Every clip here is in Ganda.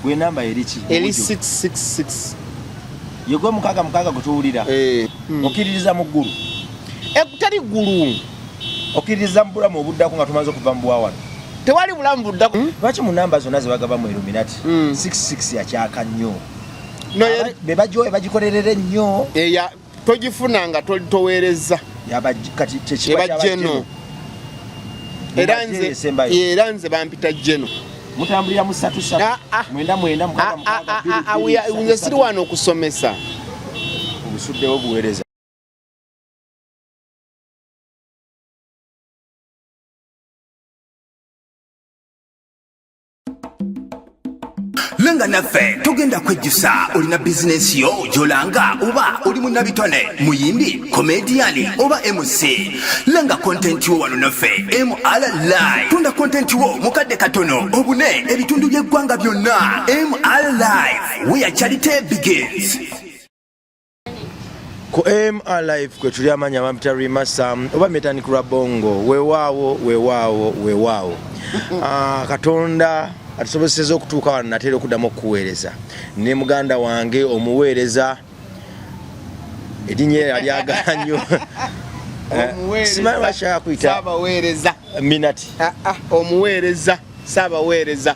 gwe namba erichi eri 666 yegwe mukaga kutuulira okiririza mu ggulu tali ggulu okiririza mbulamu obuddako nga tumaze okuva mu bwawano tewali bulamu buddako lwaki mu namba zonna zebagaba mu Illuminati 66 yakyaka nnyo be bajoye bagikolerera ennyo togifunanga toweereza kati tekibajeno era nze bampita jeno mutambulira mu 3 nze siri wano okusomesa obusuddewo buweereza Lenga naffe tugenda kwejjusa olina bizinesi yo gyolanga oba oli munnabitone muyimbi komediyani oba MC lenga kontenti wo wano naffe MR Live tunda kontenti wo mukadde katono obune ebitundu by'eggwanga byonna MR Live where charity begins. Ku MR Live kwe tuli amanya bampita Rimasa oba Mechanic Rabongo weewaawo Katonda atusobozeseza okutuuka wano natera okuddamu okuweereza ne muganda wange omuweereza erinnya yali agala nnyo simanyi lwaki kuyita Minati omuweereza saabaweereza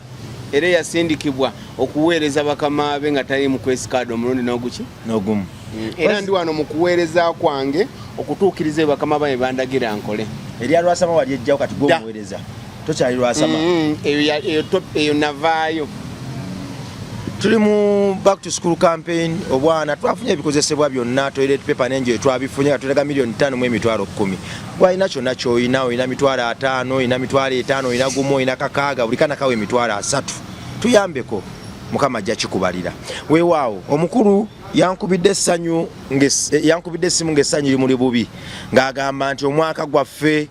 era yasindikibwa okuweereza bakama be nga tali mu kwesikaada omulundi n'ogumu era ndi wano mu kuweereza kwange okutuukiriza bakama baye bandagira nkole erya Lwasama wali ejjawo kati gw'omuweereza tokyali Lwasama eyo navaayo tuli mu back to school campaign obwana twafunye ebikozesebwa byonna toilet paper n'enjo twabifunye atulaga $5,000 mu emitwalo 10 walina kyonna ky'olina olina mitwalo 5 olina mitwalo 5 olina gumu olina kakaaga buli kana kawe emitwalo 3 tuyambeko mukama ajja kikubalira weewaawo omukulu yankubidde essimu ng'essanyu limuli bubi ng'agamba nti omwaka gwaffe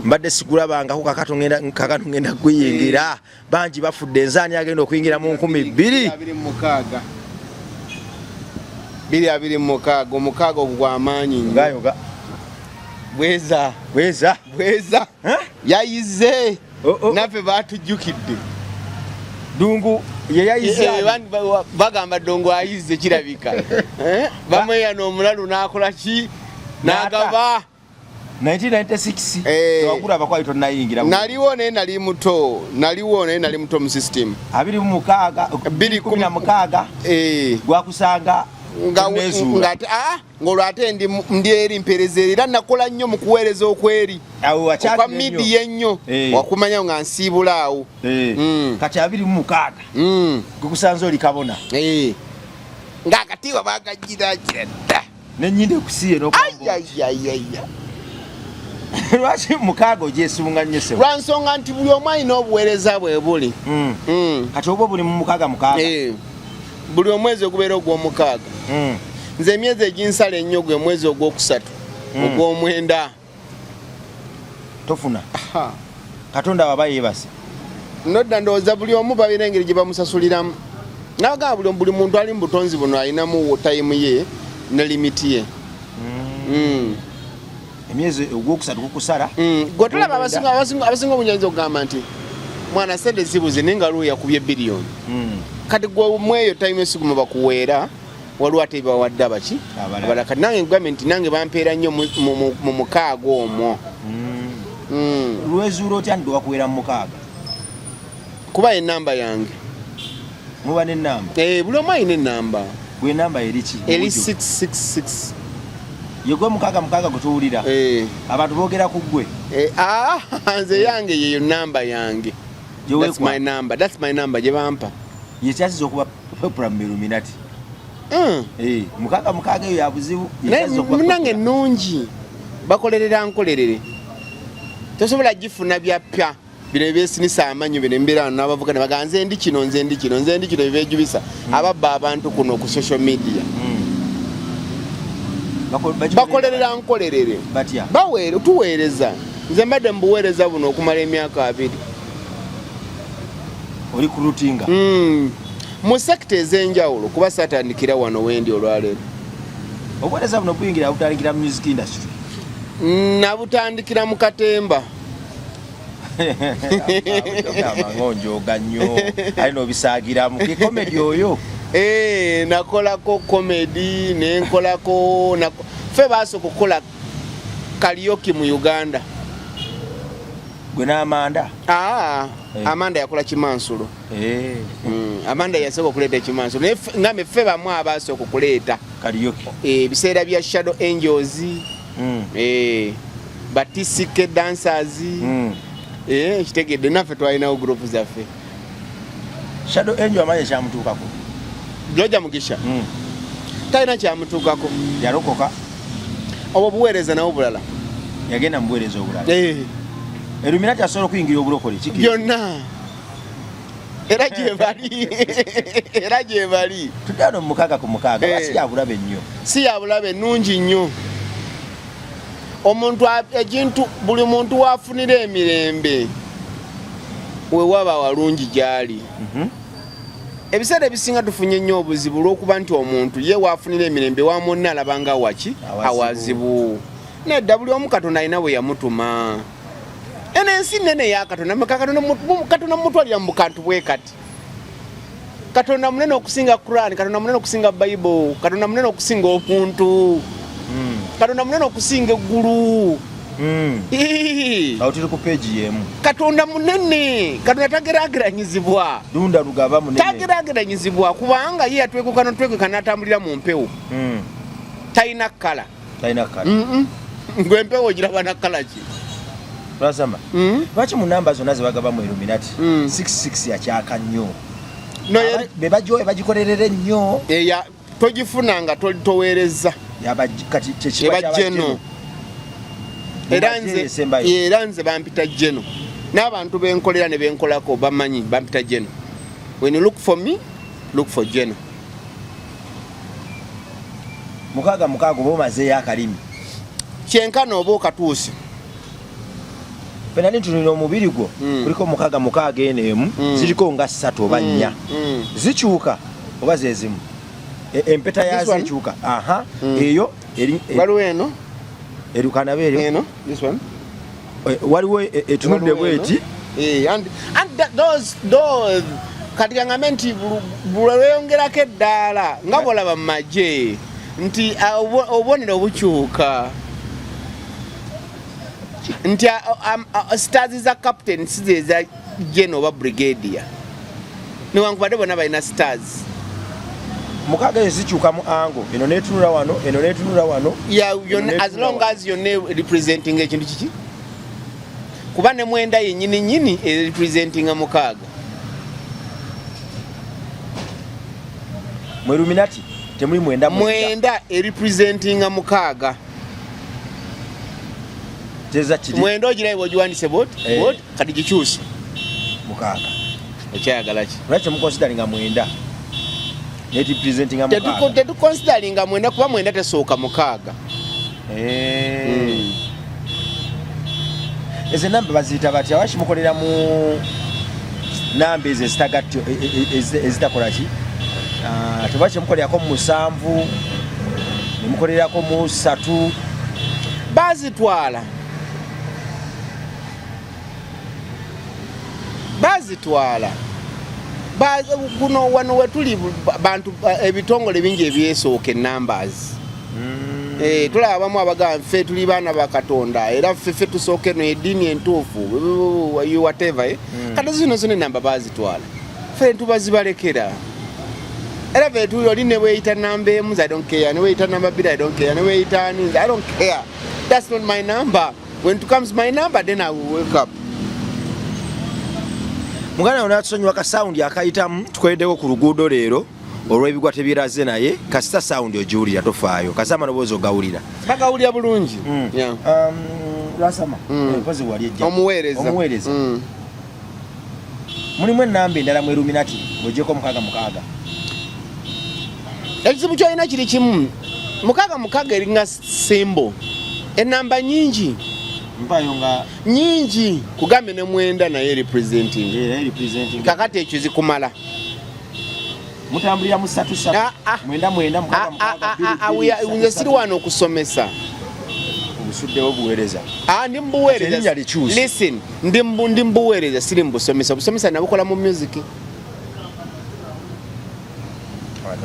mbadde sigulabangako kakatu ngenda kuyingira bangi bafudde enzaani agenda okuyingira mu 2026 omukaaga ogw'amaanyi ngayoga bweza yayize naffe batujjukidde Dungu yeyayize bagamba Dongo ayize kirabika bamweya n'omulalu n'akola ki n'agaba 1996 twagula abakwaito nayingira naliwo naye nali muto mu system 2016 gwakusanga ng'olwate ndi eri mperezeri era nakola nnyo mu kuweereza okweri okwa midiya ennyo wakumanya nga nsiibula awo kati 2016 gukusanze oli kabona ng'akatiibwa bagagira dda nenyinde kusiye lwaki mukaaga ogyesunga nnyo sewa lwa nsonga nti buli omu alina obuweereza bwe buli kati oba buli mu mukaaga buli omwezi ogubeera ogw'omukaaga nze emyezi eginsala ennyo gwe mwezi ogwokusatu ogw'omwenda tofuna Katonda waba yeebase nodda ndowooza buli omu babeera engeri gye bamusasuliramu nagamba buli muntu ali mu butonzi buno alinamu tayimu ye ne limiti ye emyezi ogwokusatu kukusala gwetulaba abasinga omunyanyinza okugamba nti mwana sente zibuze naye nga luwo yakubye biliyoni kati gwe mweyo tayimu esiguma bakuweera waliwo ate bawadde abaki abala kati nange gavumenti nange bampeera nnyo mu mukaaga omwo lwezuula otya ndi wakuweera mu mukaaga kuba enamba yange muba n'ennamba buli omu alina ennamba gwe namba eriki eri 666 yegwe mukaaga gutuwulira abantu boogera ku ggwe nze yange yeyo namba yange that's my number gye bampa yekyasiza okuba popular mu Illuminati mukaaga eyo yabuzibu munange ennungi bakolerera nkolerere tosobola gifuna byapya bino ebyesinisa amanyu bino embeera n'abavuga ne bagamba nze ndi kino ebyejubisa ababba abantu kuno ku social media bakolerera nkolerere tuweereza nze mbadde mbuweereza buno okumala emyaka 2 oli ku lutinga mu sekita ez'enjawulo kuba satandikira wano wendi olwaleero obuweereza buno buyingira butandikira mu music industry nabutandikira mu Katemba amangonjo ganyo alino bisagira mu comedy oyo nakolako comedy nenkolako fe baso kukola karaoke mu Uganda gwe n'Amanda Amanda yakola Kimansulo Amanda yasoko okuleta Kimansulo ngambe fe bamwe abaso okukuleta karaoke biseera bya Shadow Angels Batisike dancers kitegedde naffe twalinawo group zaffe Shadow Angel amanye kyamutuukako Georgia Mugisha talina kyamutuukako yalokoka obwo buweereza nawo bulala yagenda mu buweereza obulala Illuminati asobola okuyingira obulokole byonna era gye bali tudano mukaaga ku mukaaga basi yabulabe nnyo si yabulabe nnungi nnyo omuntu ekintu buli muntu wafunira emirembe we waba walungi gyali ebiseera ebisinga tufunye nnyo obuzibu lw'okuba nti omuntu ye wafunira emirembe wamonna alabanga waki awazibu nedda buli omu Katonda alina bwe yamutuma ensi nene ya Katonda mutwalira mu kantu bwe kati Katonda munene okusinga Quran Katonda munene okusinga Bible Katonda munene okusinga omuntu Katonda munene okusinga eggulu awo tuli ku page yemu Katonda munene Katonda tageraageranyizibwa dunda lugaba munene tageraageranyizibwa kubanga ye yatwekukana n'atambulira mu mpewo talina kkala ngw'empewo ogiraba na kkala ki Lwasamba lwaki mu namba zonna ze bagaba mu Illuminati 66 yakyaka nnyo bebajoye bagikolerere nnyo togifunanga toweereza kati kyekiba jeno era nze bampita jeno n'abantu benkolera ne benkolako bamanyi bampita jeno when you look for me look for jeno mukaaga oba omazeeyo akalimi kyenkana oba okatuusi penali ntunira omubiri gwo kuliko mukaaga eno emu ziriko nga 3 oba 4 zikyuka oba zezimu empeta yazo ekyuka eyo waliwo eno erukana beeryo eno this one waliwo etunudde bweti and those kati yangambe nti bulweyongerako eddaala nga bwolaba mu magye nti obubonero bukyuka nti stars za captain size eza general oba brigadier newankubadde bonna balina stars mukaaga ezikyuka mu ango eno netunula wano eno netunula wano as long as yonna representing ekintu kiki kuba ne mwenda yennyini representinga mukaaga mu Illuminati temuli mwenda representinga mukaaga mwenda ogirayo bw'ogiwandise kati gikyuse mukaaga ekyayagala ki lwaki temukonsidaringa mwenda tetukonsidaringa mwenda kuba mwenda tesooka mukaaga ezo namba baziyita batya waki mukolera mu namba ezo ezitakola ki tebaki mukolerako mu 7 nemukolerako mu 3 bazitwala kuno wano wetuli bantu ebitongole bingi ebyesooka numbers tulaba abamu abagamba ffe tuli baana ba Katonda era ffe tusooka eno eddiini entuufu whatever kati zino enamba bazitwala ffe tubazibalekera era ffe tuli oli ne weeyita namba emu I don't care ne weeyita namba 2 I don't care ne weeyita ani I don't care that's not my number when it comes my number then I will wake up mugana onatusonyiwa ka sound akayitamu tukoleddeko ku luguudo leero olw'ebigwa tebiraze naye kasita sound ogiwulira tofaayo kasama noboozi ogawulira bagawulira bulungi lwasama mpozi wali ejja omuweereza mulimu ennamba endala mu Illuminati bw'ogyeko mukaaga ekizibu kyolina kiri kimu mukaaga eringa simbo ennamba nyingi mpayo nga nyingi kugambe ne mwenda naye representing kakati ekyo zikumala mutambulira mu 3 mwenda nze siri wano okusomesa busuddewo buweereza. Ndi mbuweereza. Erinnya likyuse. Listen, ndi mbuweereza siri mbusomesa. Busomesa nabukola mu music.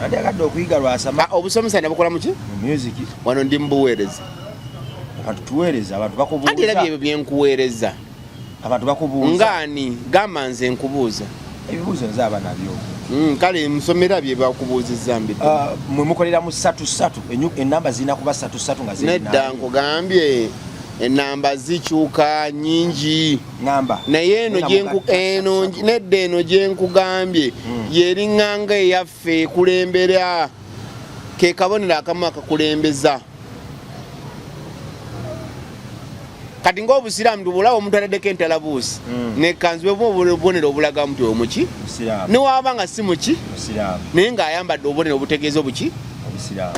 Andi akadde okuyiga lwasama. Obusomesa nabukola mu ki? Mu music. Wano ndi mbuweereza. Abantu tuweereza, abantu bakubuuza. Andi era byebyo byenkuweereza. Abantu bakubuuza. Ngaani gamba nze nkubuuza. Ebibuuzo nze aba nabyo. Kale nsomera bye bakubuuzizza mbidde. Mwe mukolera mu 3 ennamba zirina kuba 3 nga ziri. Nedda nkugambye ennamba zikyuka nyingi. Ngamba. Naye nedda eno gye nkugambye yeriŋŋanga eyaffe ekulembera ke kabonero akamu akakulembeza. Kati ng'Obusiraamu tubulawo omuntu ataddeko entalabuusi nekkanzu obubonero obulaga muti omuki newaba nga si muki naye ng'ayambadde obubonero obutegeeza obuki Obusiraamu.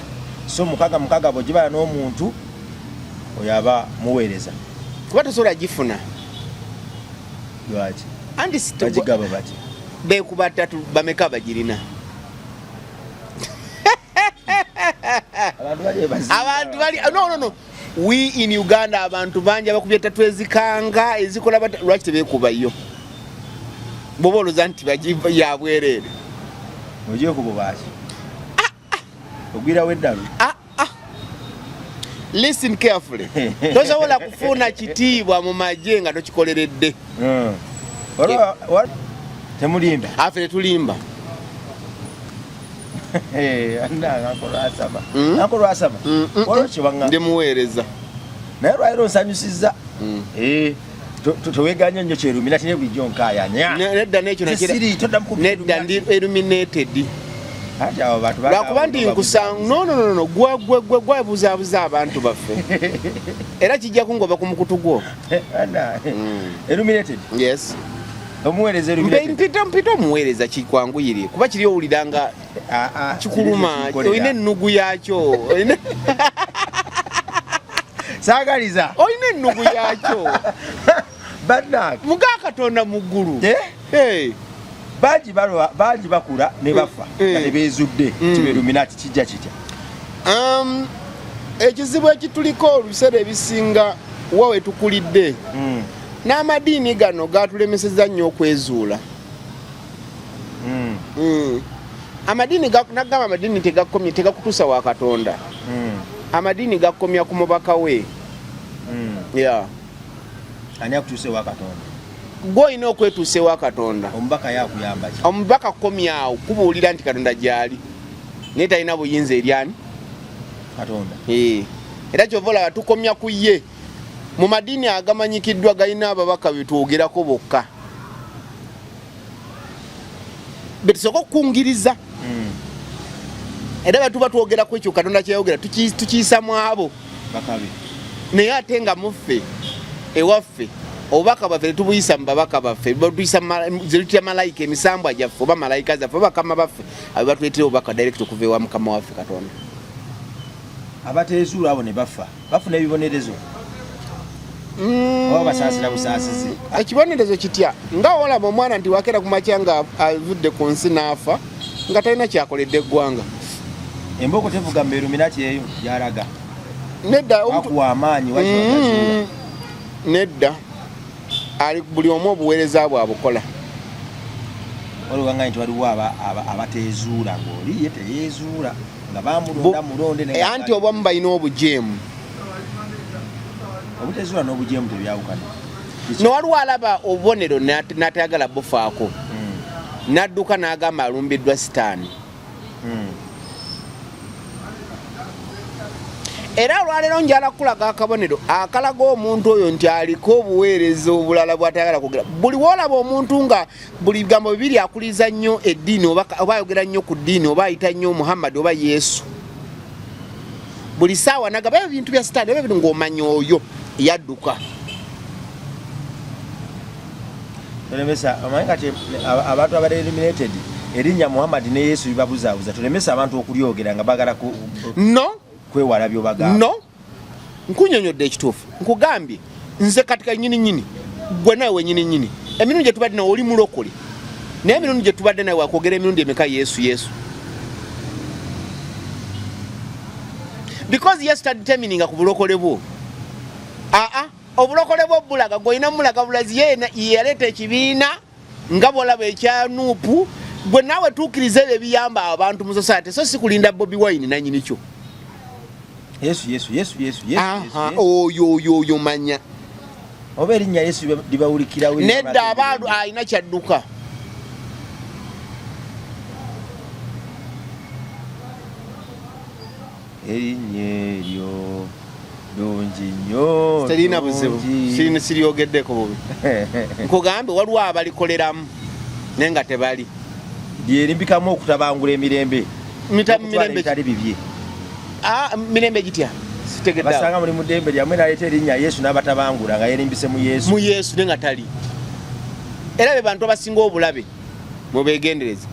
So mukaaga bw'ogibala n'omuntu oyo aba muweereza. Kuba tosobola gifuna. Lwaki? Bagigaba bati beekuba 3 bameka bagirina. Abantu bali no. We in Uganda abantu bangi abakubye 3 ezikanga ezikola lwaki tebeekubayo. Boba olowooza nti bagiva yabwereere. Ogiye kububaki. Ogwirawo eddalu. Listen carefully. Tosobola kufuna kitiibwa mu magye nga tokikoleredde. Temulimba. Afe tetulimba. Nakolwasaba. Ndi muweereza. Naye lwaliro nsanyusizza. Toweganya nnyo kyerumira tine bulijjo nkaayanya. Nedda n'ekyo nedda ndi illuminated. Lwakuba nti nkusanga no gwebuzaabuza abantu baffe. Era kijja kungoba ku mukutu gwo. Illuminated? Yes. Omuweereza illuminated? Mpita omuweereza kikwanguyire kuba kiri owulira nga kikuluma olina ennugu yakyo. Saagaliza. Olina ennugu yakyo. Bannange. Muga Katonda mu ggulu. Bangi bakula ne bafa nga tebeezudde kiba Illuminati kijja kitya. Ekizibu ekituliko olubiseera ebisinga wawe tukulidde n'amadiini gano gatulemeseza nnyo okwezuula. Nagamba amadiini tegakomye tegakutuusa wa Katonda. Amadiini gakomya ku mubaka we. Ani akutuuse wa Katonda? Gw'olina okwetuusa ewa Katonda. Omubaka yakuyamba ki? Omubaka komyawo kubuulira nti Katonda gy'ali naye talina buyinza eri ani? Katonda. Era kyova olaba tukomya ku ye. Mu madiini agamanyikiddwa galina ababaka betwogerako bokka. Betusooka okukungiriza. Era batuba twogerako ekyo Katonda kyeyogera tukiyisa mu abo. Bakabe. Naye ate nga muffe ewaffe obubaka baffe tubuyisa mu babaka baffe batuyisa zirutira malayika emisambwa gyaffe oba malayika zaffe bakama baffe abo batuleetera obubaka direct okuva ewa Mukama waffe Katonda. Abateezuula abo ne bafa bafuna ebibonerezo. Oba basaasira busaasizi. Ekibonerezo kitya nga olaba omwana nti wakeera ku makya nga avudde ku nsi n'afa nga talina kyakoledde eggwanga. Emboko tevuga mu Illuminati eyo gy'alaga. Nedda wakuwa amaanyi wakiwagazuula. Nedda ali buli omu obuweereza bwe abukola. Waliwo nga nti waliwo abateezuula ng'oli ye teyeezuula nga bamulonda mulonde. Anti obwamu balina obujeemu. Obuteezuula n'obujeemu tebyawukana. No waliwo alaba obubonero n'atayagala bufaako. N'adduka n'agamba alumbiddwa sitaani. Era olwaleero njala kulaga akabonero akalaga omuntu oyo nti aliko obuweereza obulala bw'atayagala kugera. Buli woolaba omuntu nga buli bigambo bibiri akuliza nnyo eddiini oba ayogera nnyo ku ddiini oba ayita nnyo Muhammad oba Yesu. Buli ssaawa nagaba ebintu bya sitaani ebyo ng'omanya oyo yadduka. Tolemesa omanyi kati abantu abali illuminated erinnya Muhammad ne Yesu bibabuzaabuza tolemesa abantu okulyogera nga bagala ku kwewala byobagamba. No. Nkunyonyodde ekituufu. Nkugambye nze katika nyini gwe nawe nyini. Emirundi gye tubadde nawe oli mulokole. Naye emirundi gye tubadde nawe wakwogera emirundi emeka Yesu. Because yes start determining ku bulokole bwo. obulokole bw'obbulaga gw'olina mulaga bulazi yeena yaleeta ekibiina nga bw'olaba ekya Nuupu gwe naawe tuukiriza ebyo ebiyamba abantu mu society so si kulinda Bobi Wine nannyini kyo. Yesu oyo manya oba erinnya Yesu libawulikirawo nedda abantu alina kyadduka. Erinnya eryo ddungi nnyo terina buzibu siryogeddeko bubi nkugambe waliwo abalikoleramu naye nga tebali lyerimbikamu okutabangula emirembe mirembe bibye mirembe gitya basanga muli mudembe lyamwe naleeta erinnya Yesu n'abatabangula nga yerimbise mu Yesu ne nga tali era be bantu abasinga obulabe mubegendereze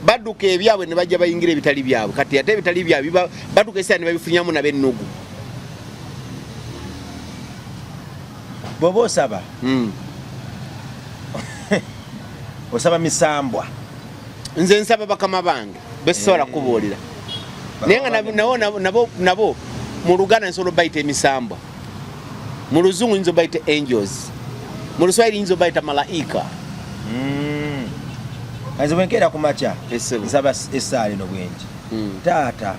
badduka ebyabwe ne bajja bayingira ebitali byabwe kati ate ebitali byabwe badduka esaa ne babifunyamu nab'ennugu bw'oba osaba osaba misambwa nze nsaba bakama bange besobola kubuulira naye nga nabo mu Luganda nsobola bayita emisambwa mu Luzungu nyinza bayita angels mu Luswahili nyinza bayita malaika kanze bwenkeera ku makya nsaba essaala eno bwengi taata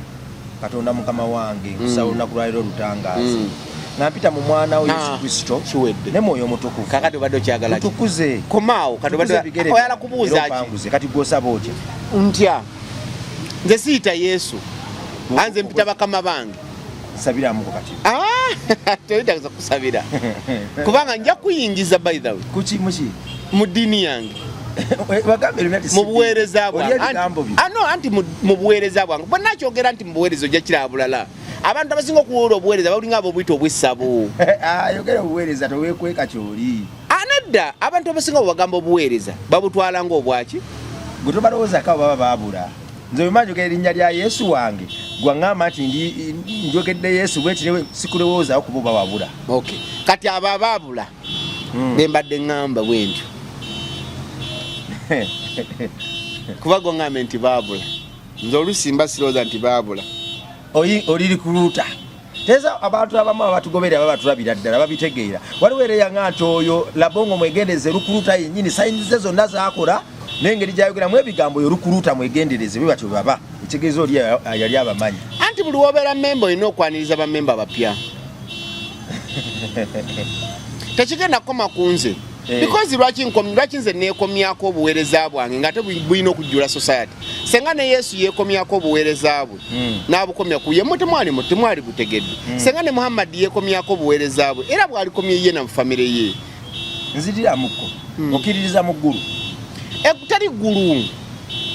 Katonda mukama wange nkusaba olunaku lwaliro olutangaazi nga mpita mu mwana wo Yesu Kristo ne mwoyo mutukuvu kakati obadde okyagala tukuze komaawo kati obadde oyala kubuuza ki kati gw'osaba otya ntya nze siyita Yesu anze mpita bakama bange sabiramuko kati toyitaza kusabira kubanga nja kuyingiza by the way kuki muki mu ddiini yange mu buweereza bwange anti mu buweereza bwange bwe nakyogera nti mu buweereza ojja kiraba bulala abantu abasinga okuwulira obuweereza balinga abo obuyita obw'essabo yogera obuweereza toweekweka kyoli nedda abantu abasinga bwebagamba obuweereza babutwala ng'obwaki gwe tobalowoozako abo baba baabula nze bwe njogera erinnya lya Yesu wange gwaŋŋamba nti njogedde Yesu bweti sikulowoozaako kuba oba wabula kati abo abaabula be mbadde ŋŋamba bwe ntyo kuba goŋŋambe nti baabula nze olusimba sirowooza nti baabula oli likuruuta teza abantu abamu abatugoberera baba batulabira ddala babitegeera waliwo era yaŋŋa nti oyo labongo mwegendereze lukuruuta yennyini sayinzi ze zonna zaakola n'engeri gyayogeramu ebigambo oyo lukuruuta mwegendereze bwe batyo baba ekitegeeza oli yali abamanyi anti buli wobeera memba olina okwaniriza bamemba bapya tekigenda kukoma ku nze because lwaki nze neekomyako obuweereza bwange nga ate bulina okujjula society senga ne Yesu yeekomyako obuweereza bwe n'abukomya ku ye temwali butegedde senga ne Muhammad yeekomyako obuweereza bwe era bwalikomye ye na famire ye nziriramuko okkiririza mu ggulu tali ggulu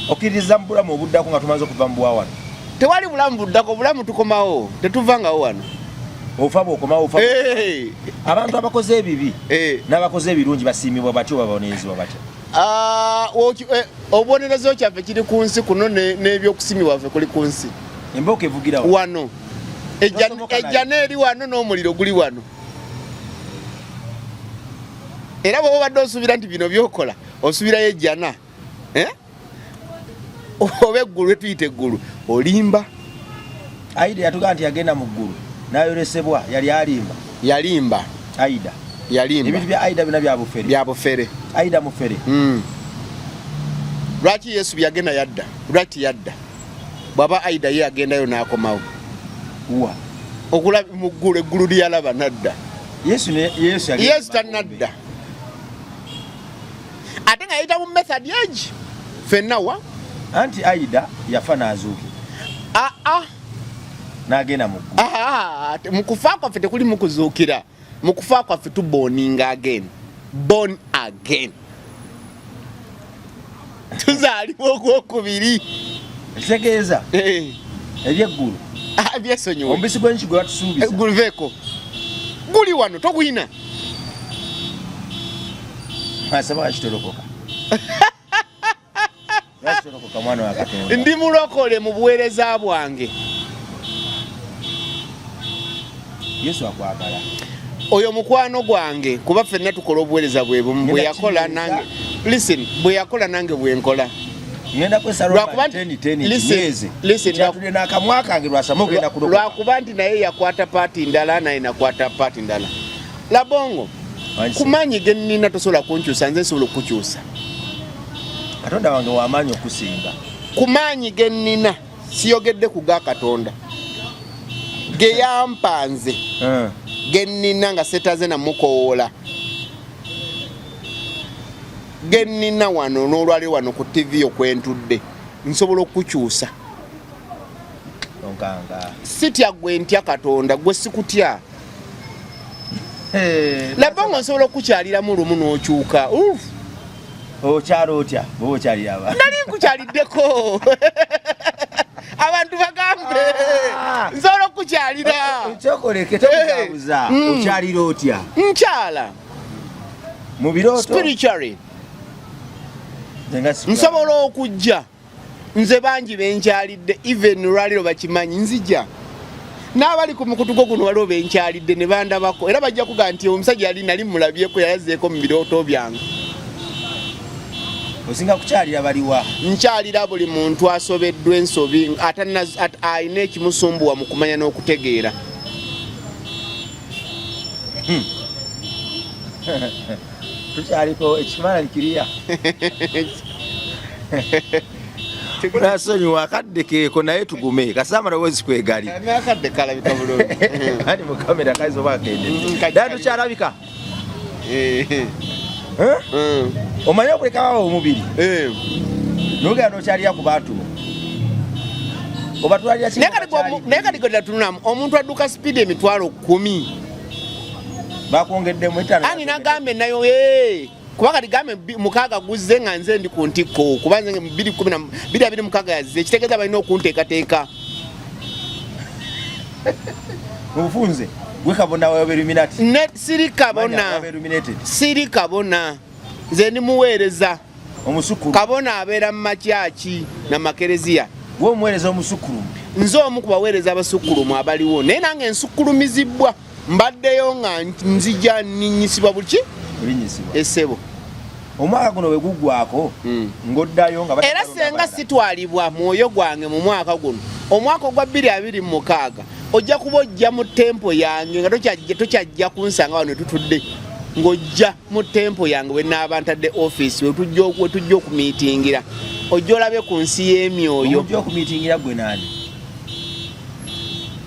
okkiririza mu bulamu obuddako nga tumaze okuva mu bwawano tewali bulamu buddako bulamu tukomawo tetuvangawo wano ofa bw'okomawo abantu abakoze ebibi n'abakoze ebirungi basiimibwa batyo babonerezebwa batya obubonerezo kyaffe kiri ku nsi kuno n'ebyokusimibwa ffe kuli ku nsi embooko evugira wano ejjana eri wano n'omuliro guli wano era bw'oba obadde osuubira nti bino byokola osuubirayo ejjana oba eggulu etuyita eggulu olimba Aida yatugaa nti yagenda mu ggulu n'ayolesebwa yalimba Aida ebintu bya Aida bina byabufere Aida mufere lwaki Yesu byagenda yadda lwaki yadda bwaba Aida ye agendayo n'akomawo okulaba mu ggulu eggulu lyalaba nadda Yesu tanadda ate nga yayita mu method egi fennawa anti Aida yafa n'azuukira n'agenda mu ggulu mu kufa kwaffe tekuli mu kuzuukira mu kufa kwaffe tuboninga born again tuzaalibwa okwokubiri kitegeeza ebyeggulu byesonyiwa omubisi gw'enki gwe batusuubiza guluveeko guli wano toguyina asaba kakitolokoka mwana wa Katonda ndi mulokole mu buweereza bwange Yesu akwagala oyo mukwano gwange kuba ffenna tukola obuweereza bwe bumu bwe yakola nange listen bwe yakola nange bwe nkola ngenda kwesala 10 listen tuli n'akamwa kange lwasama ogenda kulokoka lwakuba nti naye yakwata paati ndala naye nakwata paati ndala Labongo kumanyi genina tosobola kunkyusa nze nsobola okukyusa Katonda wange w'amaanyi okusinga kumanyi genina siyogedde ku ga Katonda ge yampanze genina nga setaze na mukoola genina wano n'olwali wano ku TV okwentudde nsobola okukyusa onkanga sitya gwe ntya Katonda gwe sikutya Labongo nsobola okukyaliramu lumu n'okyuka okyalo otya bwe okyalira aba nali nkukyaliddeko abantu bagambe nsobola okukyalira kyokoleke tobuzabuza okyalira otya nkyala mu birooto spiritually nsobola okujja nze bangi benkyalidde even lwaliro bakimanyi nzija n'abali ku mukutu gwo guno waliwo benkyalidde ne bandabako era bajja kugaa nti omusajja yali nali mulabyeko yayazeeko mu birooto byange osinga kukyalira baliwa nkyalira buli muntu asobeddwa ensobi alina ekimusumbuwa mu kumanya n'okutegeera tukyaliko ekifaananyi kiriya nasonyiwa akadde keeko naye tugume kasamba nawezi kwegali akadde kalabika bulungi ani mu kamera kaizoba akende dala tukyalabika omanye okuleka wawo omubiri nogera nokyalira ku bantu oba twalira naye kati godatunamu omuntu adduka sipiidi emitwalo 10 bakwongeddemu ani nagambe nayo kuba kati gambe mukaaga guzze nga nze ndi ku ntikko kuba nze 2026 yazze kitegeeza balina okunteekateeka obufunze gwe kabona wa Illuminati siri kabona nze ndi muweereza omusukulu kabona abeera mu makyaki na makereziya gwe omuweereza omusukulu nze omu ku baweereza abasukulumu abaliwo naye nange ensukulumizibwa mbaddeyo nga nzija nninyisibwa buki essebo omwaka guno bwe guggwako ng'oddayo nga era senga sitwalibwa mwoyo gwange mu mwaka guno omwaka ogwa 2026 ojja kuba ojja mu tempo yange nga tokyajja kunsanga wano tutudde ng'ojja mu tempo yange we naaba ntadde office we tujja okumiitingira ojja olabe ku nsi y'emyoyo ojja okumiitingira gwe naani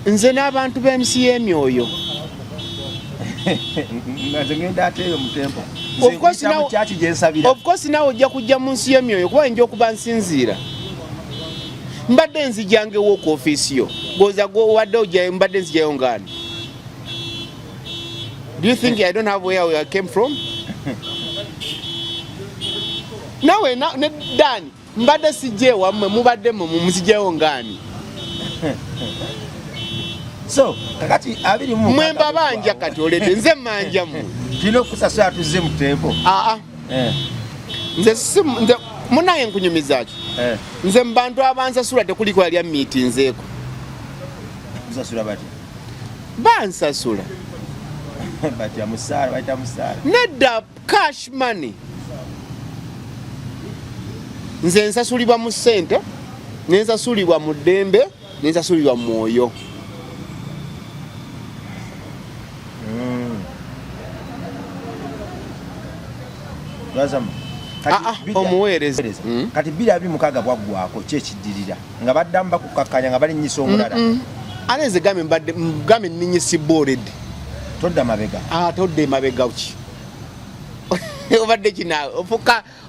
nze n'abantu b'ensi y'emyoyo nze ngenda ateeyo mu tempo of course nawe ojja kujja mu nsi y'emyoyo kuba nja okuba nsinziira mbadde nzijangewo ku ofiisi yo goza obadde ojjayo mbadde nzijayo ngaani do you think I don't have where I came from nawe ne Dani mbadde sijje wammwe mubadde muzijayo ngaani so kakati abiri mu mwemba banja kati olete nze manja mu kino kusasula tuzze mu tempo nze munaye nkunyumiza ki nze mbantu abansasula tekuliko yali amiitinzeeko kusasula bati bansasula bati amusala baita musala nedda cash money nze nsasulibwa mu ssente nensasulibwa mu ddembe nensasulibwa mu mwoyo omuweereza kati 2026 bwaggwako kyekiddirira nga baddamu bakukakkanya nga balinyisa omulala ate nze gambe nninyisibwa oledi todda mabega todde mabega ki obadde kinaawe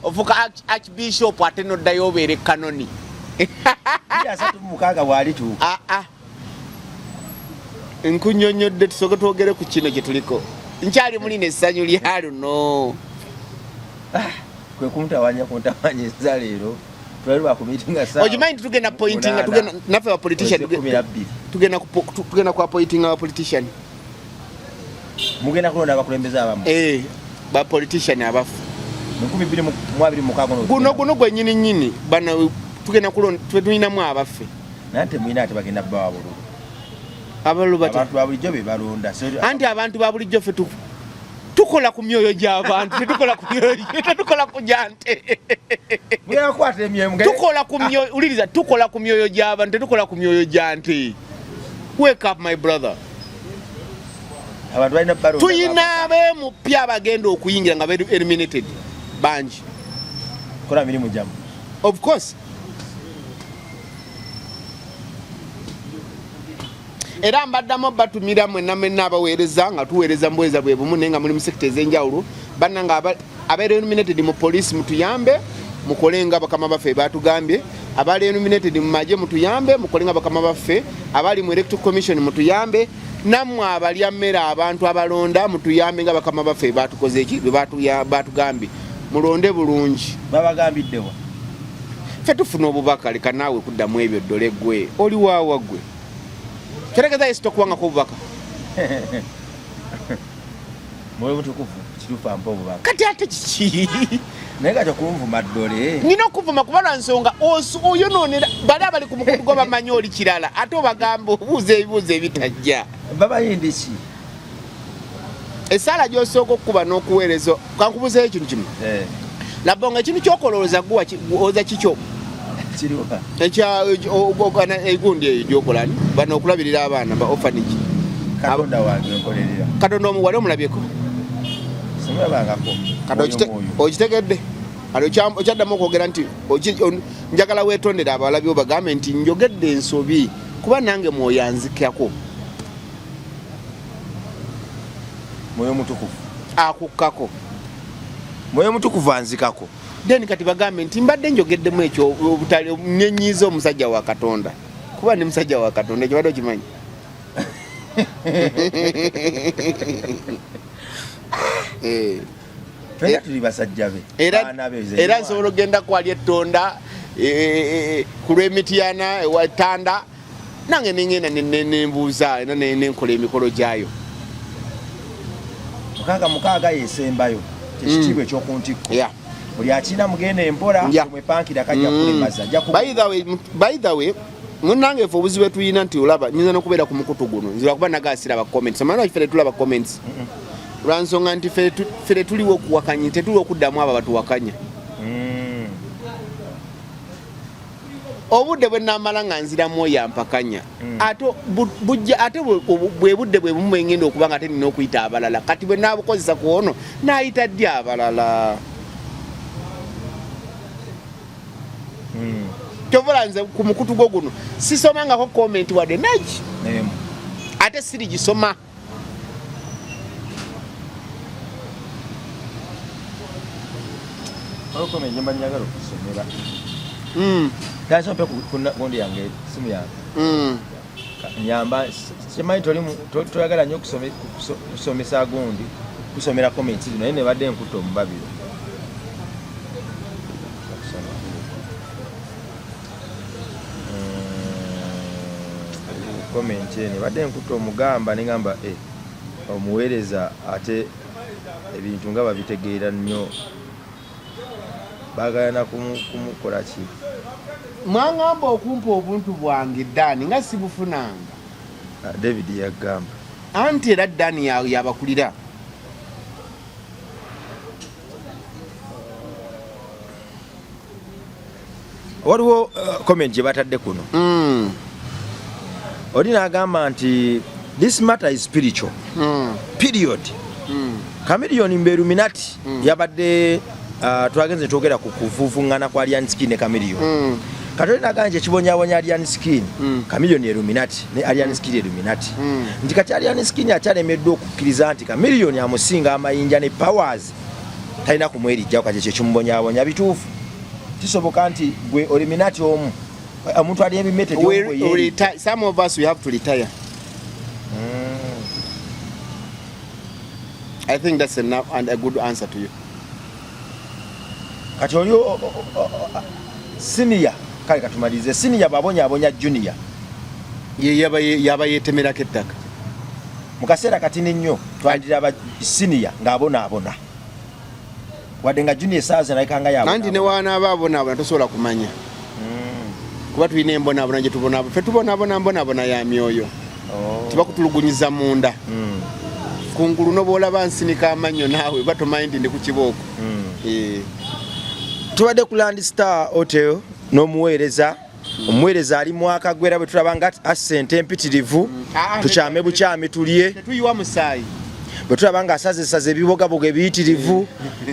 ofuka archbishop ate noddayo obeere kanoni 36 bwalituuka nkunyonyodde tusoke twogere ku kino kye tuliko nkyali mulina essanyu lya luno kwe kuntawanyiriza leero twali bakumiitinga saa okimanyi tugenda pointinga naffe ba politician tugenda ku appointinga ba politician mugenda kulonda abakulembeze abamu ba politician abafu 2026 guno gwennyini bana tugenda kulonda tulinamu abaffe naye temuyina ate bagenda bbawa bululu abantu babulijjo be balonda anti abantu babulijjo ffe tukola ku myoyo gy'abantu tetukola ku jante tukola ku myoyo gy'abantu tetukola ku myoyo jante. Wake up my brother. abantu balina balonda tuyina abemupya abagenda okuyingira nga bali eliminated bangi kola mirimu jamu of course era mbaddamu batumira mwenna abaweereza nga tuweereza mbweza bwe bumu naye nga muli mu sekita ez'enjawulo banna nga abaali eliminated mu poliisi mutuyambe mukole nga bakama baffe batugambye abaali eliminated mu magye mutuyambe mukole nga bakama baffe abaali mu electoral commission mutuyambe nammwe abalya mmere abantu abalonda mutuyambe nga bakama baffe batukoze eki batugambye mulonde bulungi babagambiddewa ffe tufuna obubaka leka naawe kuddamu ebyo ddole gwe oli waawa gwe terekeza yesu tokuwangako obubaka mwoyo mutukuvu kituufu ampa obubaka kati ate kiki naye nga tokunvuma ddole nina okuvuma kuba lwa nsonga oyonoonera bali abali ku mukutu gwo bamanyi oli kirala ate obagamba obuuza ebibuuzo ebitajja babayindi ki essaala gy'osooka okukuba n'okuweereza kankubuuzayo ekintu kimu labba nga ekintu kyokolowooza oza kikyo kiriwa egundi eyo gyokolani bano okulabirira abaana ba orphanage katonda wange nkolerera katonda wali omulabyeko simulabangako kati okitegedde okyaddamu okwogera nti njagala weetondera abalabi obagambe nti njogedde ensobi kuba nange mwoyo anzikako mwoyo mutukuvu akukkako mwoyo mutukuvu anzikako then kati bagambe nti mbadde njogeddemu ekyo obutali nenyiza omusajja wa katonda kuba ne musajja wa katonda ekyo badde okimanyi twena tuli basajja be era nsobola ogenda kwali ettonda ku lw'emityana ewatanda nange nengenda nembuuza era nenkola emikolo gyayo mukaaga yesembayo tekitiibwa ekyokuntikko buli akina mugenda empola mwepankira kajja kulemaza by the way munange fe obuzibu tuyina nti olaba nyinza nokubeera ku mukutu guno nzira kuba nagasira ba comments amana fere tulaba comments lwansonga nti fere tuliwo okuwakanya tetuliwo okuddamu abo batuwakanya obudde bwe namala nga nziramu oyo ampakanya ate bwe budde bwe bumu engenda okuba nga tenina okuyita abalala kati bwe nabukozesa ku ono nayita ddi abalala kyovola nze ku mukutu gwo guno sisomangako komenti wadde nagi ate siri gisoma tasompe kundi yange simu yange nyamba kimanyi toyagala nnyo kusomesa gundi kusomera komenti zino naye nebadde nkutta omubabiro komenti ene badde nkutta omugamba negamba omuweereza ate ebintu nga babitegeera nnyo bagalana kumukola ki mwangamba okumpa obuntu bwange Dani nga sibufunanga David yagamba anti era Dani yabakulira waliwo comment gye batadde kuno oli n'agamba nti this matter is spiritual period Chameleone Mberuminati yabadde twagenze twogera ku kuvuvuŋŋana kwa Alien Skin ne Chameleone Katoli n'agamba ekibonyabonya Alien Skin Chameleone Illuminati ne Alien Skin Illuminati nti kati Alien Skin akyalemeddwa okukkiriza nti Chameleone amusinga amayinja ne powers talina kumwerijjako kati ekyo kimubonyabonya bituufu kisoboka nti gwe Illuminati omu omuntu ali ebimete some of us we have to retire I think that's enough and a good answer to you kati oli senior kale katumalize senior babonyabonya junior yaba yetemerako ettaka mu kaseera katini nnyo twandira aba senior ng'abonaabona wadde nga junior esaazi nalikanga yabona nanti ne wanaaba abonaabona tosobola kumanya kuba tulina embonaabona gye tubonaabona fe tubonaabona ya myoyo tibakutulugunyiza munda kungulu noboolaba nsinika amannyo naawe batomanyi ndi ku kibooko tubadde ku Land Star Hotel n'omuweereza omuweereza ali mwaka gwera bwe tulaba nga assente empitirivu tukyame bukyame tulye tetuyiwa musaayi bwe tulaba nga asaze ebibogaboga ebiyitirivu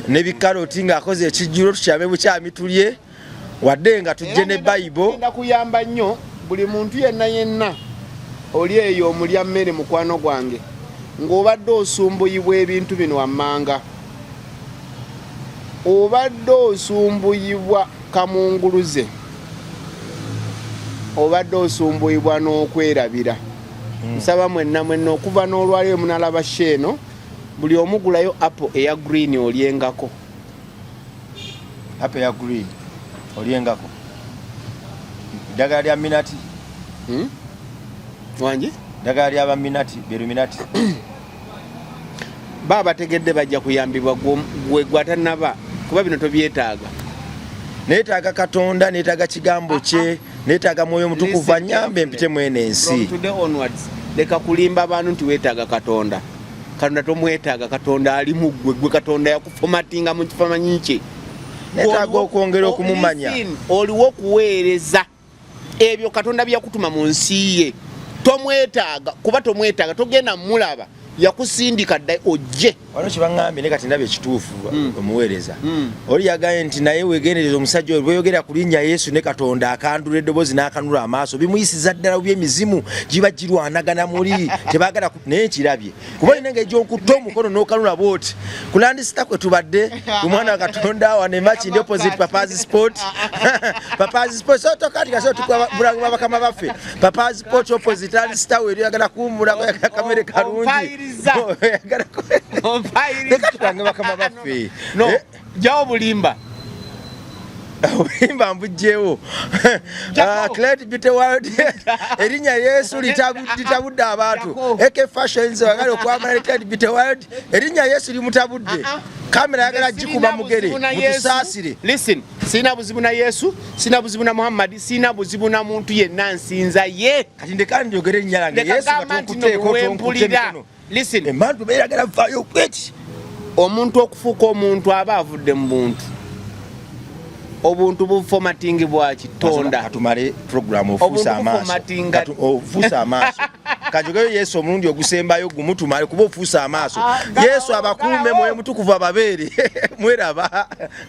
ne bikaloti ng'akoze ekijjulo tukyame bukyami tulye wadde nga tujje ne Bible. Ngenda kuyamba nnyo buli muntu yenna oli eyo omulya mmere mukwano gwange ng'obadde osumbuyibwa ebintu bino wammanga, obadde osumbuyibwa kamunguluze, obadde osumbuyibwa n'okwerabira. Nsaba mwenna okuva n'olwaliro munalaba sheeno buli omugulayo apple eya green olyengako. Apple eya green olyengako. Ddagala lya minati. Wangi? Ddagala ly'aba minati, beruminati. Baba tegedde bajja kuyambibwa gwe gwatanaba kuba bino tobyetaaga. Neetaaga Katonda, neetaaga kigambo kye, neetaaga Mwoyo Mutukuvu anyambe mpite mwene ensi. From today onwards, leka kulimba abantu nti weetaaga Katonda. Katonda tomwetaaga, Katonda ali mu gwe Katonda yakufomatinga mu kifaananyi kye. Neetaaga okwongera okumumanya. Oliwo okuweereza ebyo Katonda byakutuma mu nsi ye. Tomwetaaga kuba tomwetaaga togenda mulaba yakusindika dda ojje. Wano kibaŋŋambye ne kati ndabye ekituufu omuweereza. Oli yagaye nti naye weegendereza omusajja oyo bweyogera ku linnya Yesu ne Katonda akandula eddoboozi n'akanula amaaso bimuyisiza ddala by'emizimu giba girwanagana muli tebaagala naye kirabye kuba olina engeri gy'onkutta omukono n'okanula bw'oti ku landisita kwe tubadde omwana wa Katonda wane makindi opposite Papa's Sport. Papa's Sport so tokati kaso tukubulaga bakama baffe Papa's Sport opposite landisita we yagala kuwummulako yakamere kalungi. No, jawo bulimba. Bulimba mbujjewo. Cleat Beauty World. Erinnya Yesu litabudde abantu. AK Fashions bagala okwambala Cleat Beauty World. Erinnya Yesu limutabudde. Kamera yagala gikuba mugere mutusaasire. Listen, sina buzibu na Yesu, sina buzibu na Muhammad, sina buzibu na muntu yenna nsinza ye. Kati ndekandi njogere erinnya lange Yesu batukuteeko tonkuteeka. Listen, emantu beeragala vaayo kweti. Omuntu okufuuka omuntu aba avudde mu buntu. Obuntu bufomatingi bwa Kitonda. Katumale program ofuusa amaaso. Ofuusa amaaso. Kanjogeyo Yesu omulundi ogusembayo gumutumale kuba ofuusa amaaso. Yesu abakuume Mwoyo Mutukuvu ababeere. Mweraba.